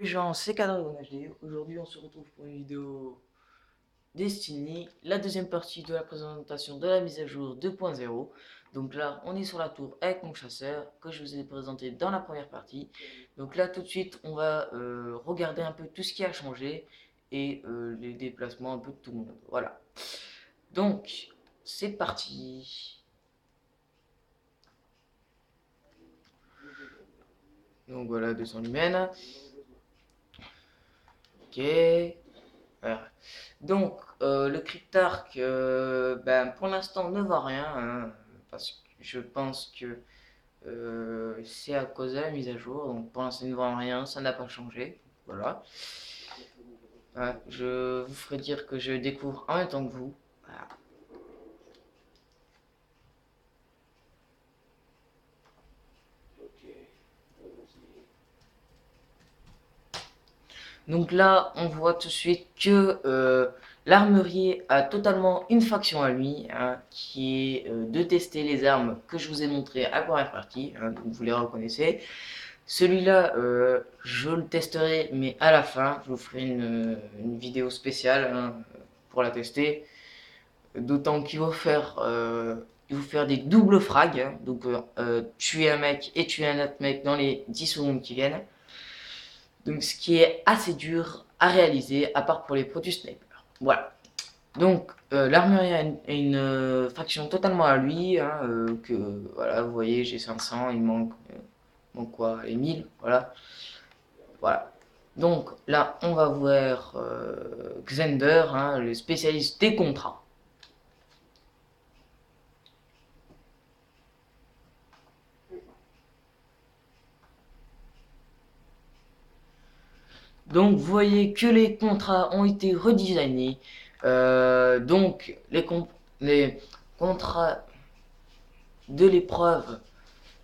Les gens, c'est Cadre HD. Aujourd'hui, on se retrouve pour une vidéo Destiny, la deuxième partie de la présentation de la mise à jour 2.0. Donc là, on est sur la tour avec mon chasseur que je vous ai présenté dans la première partie. Donc là, tout de suite, on va regarder un peu tout ce qui a changé et les déplacements un peu de tout le monde. Voilà. Donc, c'est parti. Donc voilà, 200 lumens. Ok. Voilà. Donc, le cryptarque, ben, pour l'instant, ne voit rien, hein, parce que je pense que c'est à cause de la mise à jour. Donc, pour l'instant, il ne voit rien, ça n'a pas changé. Voilà. Ouais, je vous ferai dire que je découvre en même temps que vous. Voilà. Donc là, on voit tout de suite que l'armurier a totalement une faction à lui, hein, qui est de tester les armes que je vous ai montré à la première partie, hein, donc vous les reconnaissez. Celui-là, je le testerai, mais à la fin, je vous ferai une vidéo spéciale, hein, pour la tester. D'autant il faut faire des doubles frags, hein, donc tuer un mec et tuer un autre mec dans les 10 secondes qui viennent. Donc ce qui est assez dur à réaliser, à part pour les produits sniper. Voilà. Donc l'armurier a une faction totalement à lui, hein, que voilà, vous voyez, j'ai 500, manque quoi, les 1000, voilà. Voilà. Donc là, on va voir Xander, hein, le spécialiste des contrats. Donc vous voyez que les contrats ont été redesignés. Donc les contrats de l'épreuve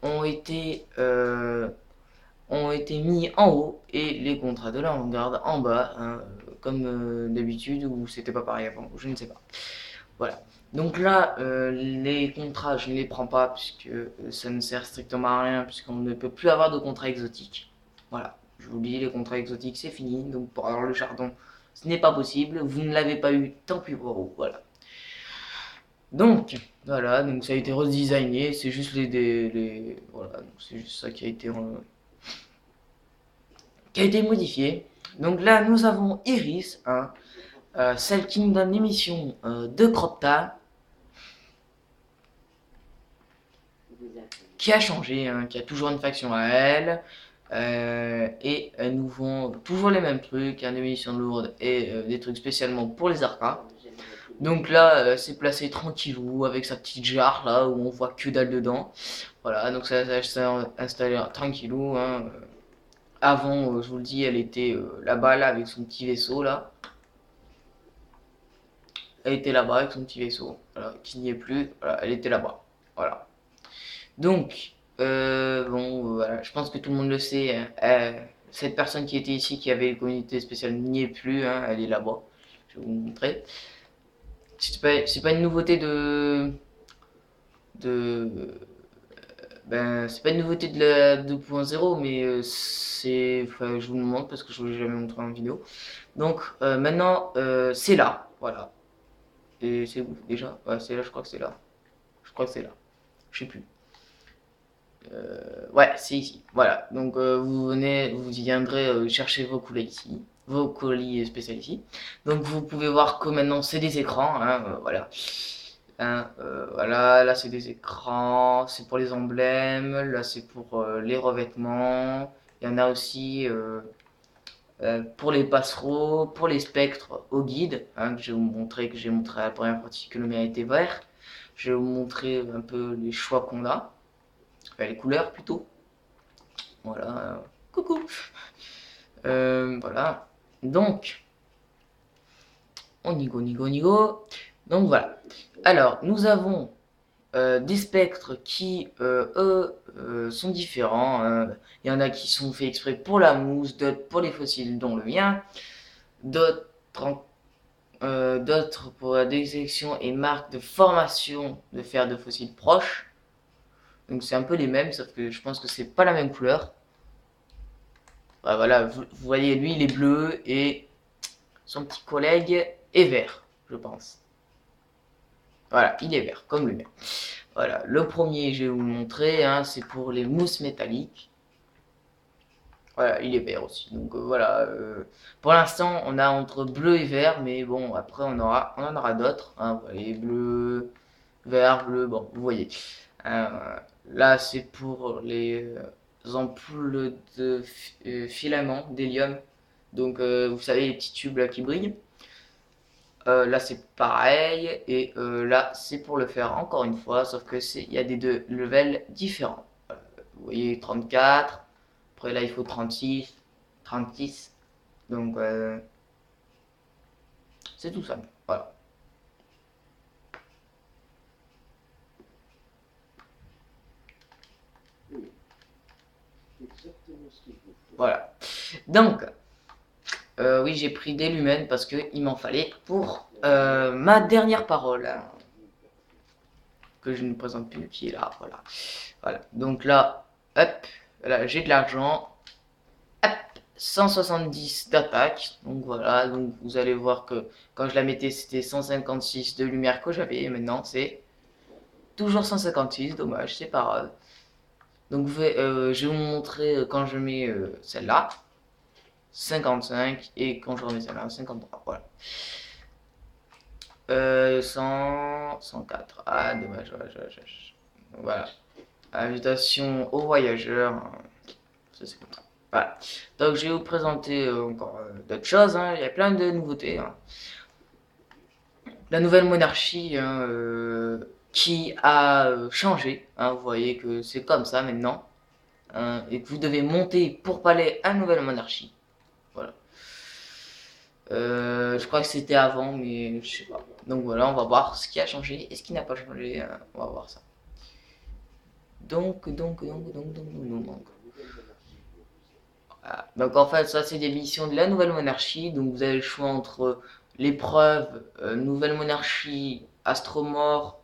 ont ont été mis en haut et les contrats de l'avant-garde en bas, hein, comme d'habitude, ou c'était pas pareil avant, je ne sais pas. Voilà. Donc là, les contrats, je ne les prends pas puisque ça ne sert strictement à rien puisqu'on ne peut plus avoir de contrats exotiques. Voilà. Je vous dis, les contrats exotiques, c'est fini. Donc pour avoir le chardon, ce n'est pas possible. Vous ne l'avez pas eu, tant pis pour vous. Voilà. Donc, voilà. Donc ça a été redesigné. C'est juste voilà. C'est juste ça qui a été modifié. Donc là, nous avons Iris, hein, celle qui nous donne l'émission de Cropta, qui a changé, hein, qui a toujours une faction à elle. Et elles nous font toujours les mêmes trucs, hein, des munitions lourdes et des trucs spécialement pour les arcas. Donc là, c'est placé tranquillou avec sa petite jarre là où on voit que dalle dedans. Voilà, donc ça s'est installé tranquillou, hein. Avant, je vous le dis, elle était là-bas là avec son petit vaisseau là. Elle était là-bas avec son petit vaisseau, voilà, qui n'y est plus. Voilà, elle était là-bas. Voilà. Donc, bon, voilà, je pense que tout le monde le sait, hein. Cette personne qui était ici, qui avait une communauté spéciale, n'y est plus, hein, elle est là-bas. Je vais vous montrer. C'est pas une nouveauté de, c'est pas une nouveauté de la 2.0, mais enfin, je vous le montre parce que je vous l'ai jamais montré en vidéo. Donc, maintenant, c'est là, voilà. Et c'est où déjà? Ouais, c'est là, je crois que c'est là. Je crois que c'est là. Je sais plus. Ouais, c'est ici. Voilà. Donc vous viendrez chercher vos colis ici, vos colis spéciaux ici. Donc vous pouvez voir que maintenant c'est des écrans, hein, voilà. Hein, voilà, là c'est des écrans, c'est pour les emblèmes, là c'est pour les revêtements. Il y en a aussi pour les passereaux, pour les spectres au guide, hein, que j'ai montré à la première partie que le mien était vert. Je vais vous montrer un peu les choix qu'on a, enfin, les couleurs plutôt. Voilà. Coucou. Voilà. Donc, on y go, on y go, on y go. Donc voilà. Alors, nous avons des spectres qui, eux, sont différents, hein. Il y en a qui sont faits exprès pour la mousse, d'autres pour les fossiles, dont le mien. D'autres d'autres pour la détection et marque de formation de fer de fossiles proches. Donc c'est un peu les mêmes, sauf que je pense que c'est pas la même couleur. Voilà, vous voyez, lui, il est bleu et son petit collègue est vert, je pense. Voilà, il est vert, comme le mien. Voilà, le premier, je vais vous le montrer, hein, c'est pour les mousses métalliques. Voilà, il est vert aussi. Donc voilà, pour l'instant, on a entre bleu et vert, mais bon, après, on en aura d'autres. Hein, vous voyez, bleu, vert, bleu, bon, vous voyez. Euh, Là, c'est pour les ampoules de filaments d'hélium. Donc, vous savez, les petits tubes là qui brillent. Là, c'est pareil. Et là, c'est pour le faire encore une fois, sauf que il y a des deux levels différents. Vous voyez, 34. Après, là, il faut 36, 36. Donc, c'est tout ça. Voilà. Voilà. Donc, oui, j'ai pris des lumens parce qu'il m'en fallait pour ma dernière parole, hein, que je ne présente plus, qui est là. Voilà. Voilà. Donc là, hop, là, j'ai de l'argent. Hop, 170 d'attaque. Donc voilà, donc vous allez voir que quand je la mettais, c'était 156 de lumière que j'avais. Et maintenant, c'est toujours 156. Dommage, c'est pas grave. Donc je vais vous montrer quand je mets celle-là. 55 et quand je remets celle-là, 53. Voilà. 104. Ah, dommage. Voilà. Invitation aux voyageurs. Ça, c'est comme ça. Voilà. Donc, je vais vous présenter encore d'autres choses. Hein. Il y a plein de nouveautés. Hein. La nouvelle monarchie hein, qui a changé. Hein. Vous voyez que c'est comme ça maintenant. Hein, et que vous devez monter pour parler à la nouvelle monarchie. Voilà. Je crois que c'était avant, mais je sais pas. Donc voilà, on va voir ce qui a changé et ce qui n'a pas changé. On va voir ça. Donc. Voilà. Donc en fait, ça c'est des missions de la nouvelle monarchie. Donc vous avez le choix entre l'épreuve, nouvelle monarchie, Astromore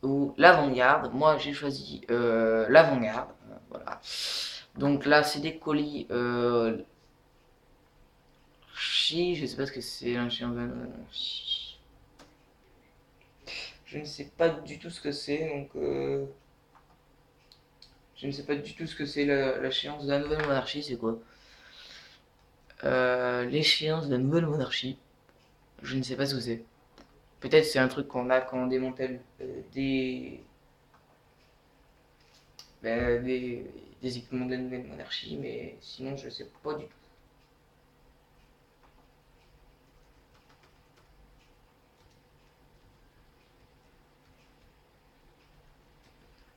ou l'avant-garde. Moi j'ai choisi l'avant-garde. Voilà. Donc là c'est des colis. Je sais pas ce que c'est un chien. Je ne sais pas du tout ce que c'est, donc je ne sais pas du tout ce que c'est l'échéance de la nouvelle monarchie, c'est quoi l'échéance de la nouvelle monarchie, je ne sais pas ce que c'est. Peut-être c'est un truc qu'on a quand on démantèle ben, des équipements de la nouvelle monarchie, mais sinon je ne sais pas du tout.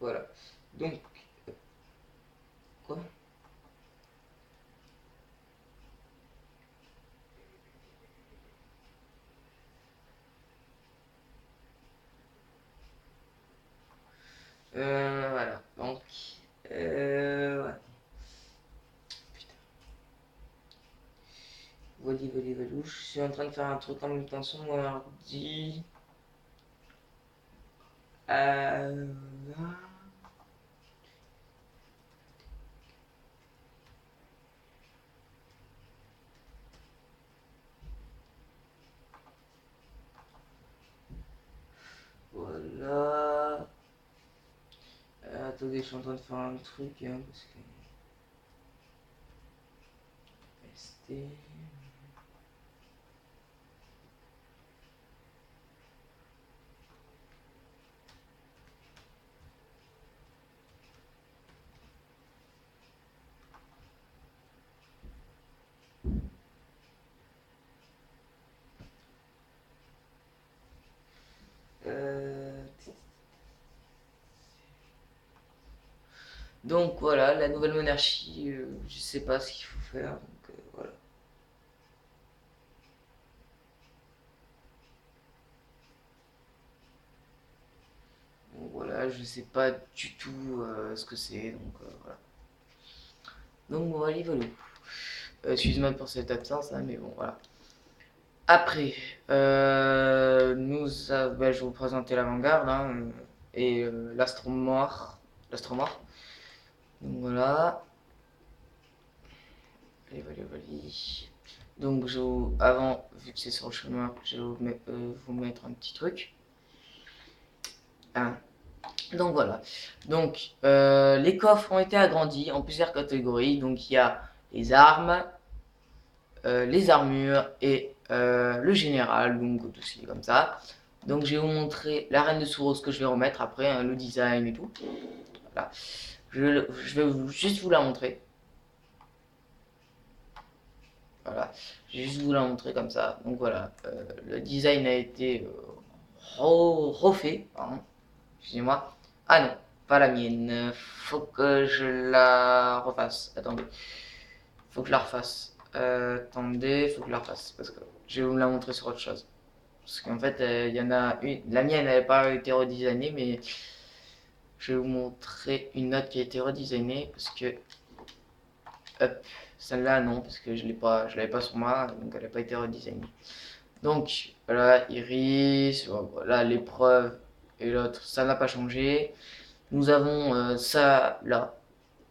Voilà. Donc, quoi Voilà. Donc, ouais. Voilà. Je suis en train de faire un truc en même temps sur mon ordi. Euh, voilà. Attendez, je suis en train de faire un truc, hein, parce que... ST... Euh... Donc voilà, la nouvelle monarchie, je sais pas ce qu'il faut faire, donc voilà. Donc voilà, je sais pas du tout ce que c'est, donc voilà. Donc voilà, voilà. Excuse-moi pour cette absence, hein, mais bon, voilà. Après, bah, je vais vous présenter l'avant-garde hein, et l'astromore. Donc voilà. Allez, allez, allez. Donc, avant, vu que c'est sur le chemin, je vais vous mettre un petit truc. Hein. Donc voilà. Donc, les coffres ont été agrandis en plusieurs catégories. Donc, il y a les armes, les armures et le général. Donc, tout ce qui est comme ça. Donc, je vais vous montrer la reine de Souros que je vais remettre après, hein, le design et tout. Voilà. Je vais juste vous la montrer. Voilà. Je vais juste vous la montrer comme ça. Donc voilà. Le design a été refait. Pardon. Excusez-moi. Ah non, pas la mienne. Faut que je la refasse. Attendez. Faut que je la refasse. Attendez, faut que je la refasse. Parce que je vais vous la montrer sur autre chose. Parce qu'en fait, il y en a une. La mienne n'avait pas été redesignée, mais je vais vous montrer une autre qui a été redesignée. Parce que. Hop. Celle-là, non, parce que je l'avais pas sur moi, donc elle n'a pas été redesignée. Donc, voilà, Iris, voilà, l'épreuve et l'autre, ça n'a pas changé. Nous avons ça là.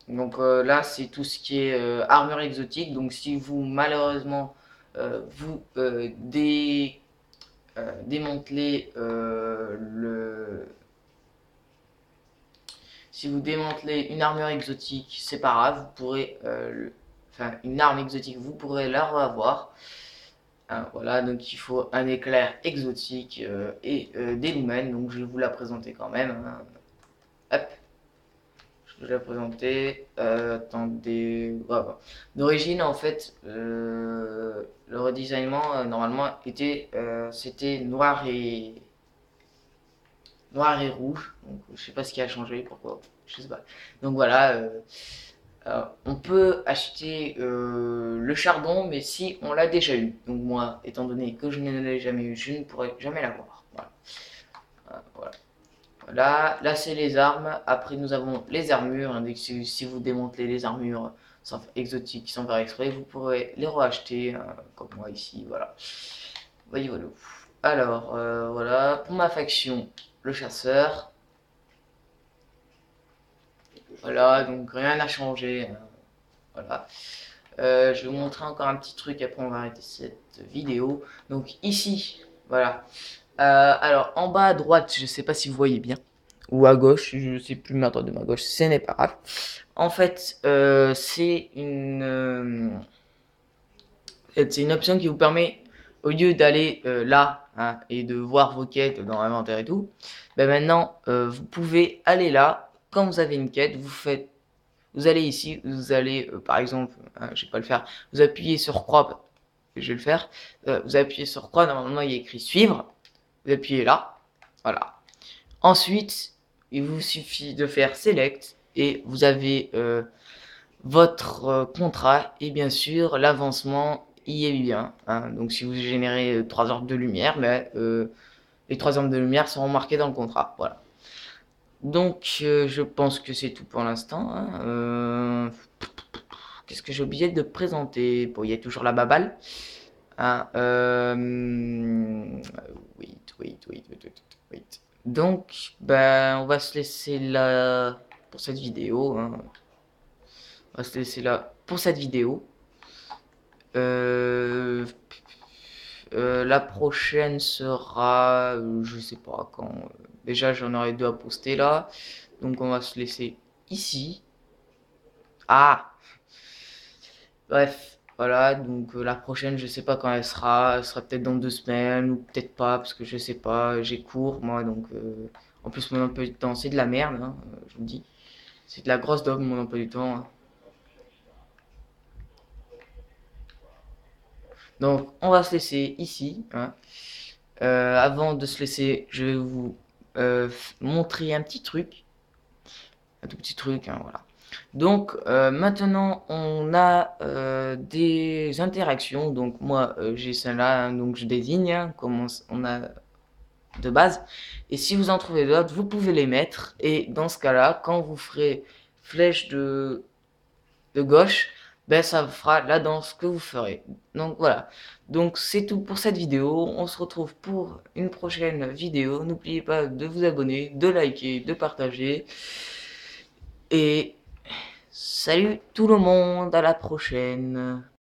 Donc là, c'est tout ce qui est armure exotique. Donc si vous, malheureusement, vous démantelez Si vous démantelez une armure exotique, c'est pas grave, vous pourrez... Enfin, une arme exotique, vous pourrez la revoir. Hein, voilà, donc il faut un éclair exotique et des lumens. Donc je vais vous la présenter quand même. Hein. Hop. Je vais la présenter. Attendez. Voilà. D'origine, en fait, le redesignement, normalement, c'était noir et rouge. Donc, je sais pas ce qui a changé, pourquoi. Je sais pas. Donc voilà. On peut acheter le chardon, mais si on l'a déjà eu. Donc moi, étant donné que je ne l'ai jamais eu, je ne pourrai jamais l'avoir. Voilà. Voilà. Là c'est les armes. Après, nous avons les armures. Hein, si vous démantelez les armures exotiques sans faire exprès, vous pourrez les racheter, comme moi ici. Voilà. Voyez, voilà. Alors, voilà. Pour ma faction, le chasseur. Voilà, donc rien n'a changé. Hein, voilà. Je vais vous montrer encore un petit truc. Après, on va arrêter cette vidéo. Donc, ici, voilà. Alors, en bas à droite, je sais pas si vous voyez bien. Ou à gauche, je sais plus ma droite de ma gauche, ce n'est pas grave. En fait, c'est une option qui vous permet, au lieu d'aller là hein, et de voir vos quêtes dans l'inventaire et tout, ben maintenant, vous pouvez aller là. Quand vous avez une quête, vous allez ici, vous allez, par exemple, hein, je vais pas le faire, vous appuyez sur croix, je vais le faire, vous appuyez sur croix, normalement il y a écrit suivre, vous appuyez là, voilà. Ensuite, il vous suffit de faire select et vous avez votre contrat et bien sûr l'avancement y est bien. Hein. Donc si vous générez 3 heures de lumière, mais, les 3 heures de lumière seront marquées dans le contrat. Voilà. Donc je pense que c'est tout pour l'instant. Hein. Qu'est-ce que j'ai oublié de présenter? Bon, il y a toujours la baballe. Hein, wait. Donc, ben, on va se laisser là pour cette vidéo. Hein. On va se laisser là pour cette vidéo. La prochaine sera, je sais pas quand. Déjà, j'en aurai 2 à poster là. Donc, on va se laisser ici. Ah! Bref, voilà, donc la prochaine, je sais pas quand elle sera peut-être dans 2 semaines, ou peut-être pas, parce que je sais pas, j'ai cours, moi, donc en plus mon emploi du temps, c'est de la merde, hein, je vous le dis, c'est de la grosse daube, mon emploi du temps, hein. Donc, on va se laisser ici, hein. Avant de se laisser, je vais vous montrer un petit truc, un tout petit truc, hein, voilà. Donc maintenant on a des interactions. Donc moi j'ai celle-là, hein, donc je désigne hein, comme on a de base. Et si vous en trouvez d'autres, vous pouvez les mettre. Et dans ce cas-là, quand vous ferez flèche de gauche, ben ça fera la danse que vous ferez. Donc voilà. Donc c'est tout pour cette vidéo. On se retrouve pour une prochaine vidéo. N'oubliez pas de vous abonner, de liker, de partager. Et Salut tout le monde, à la prochaine.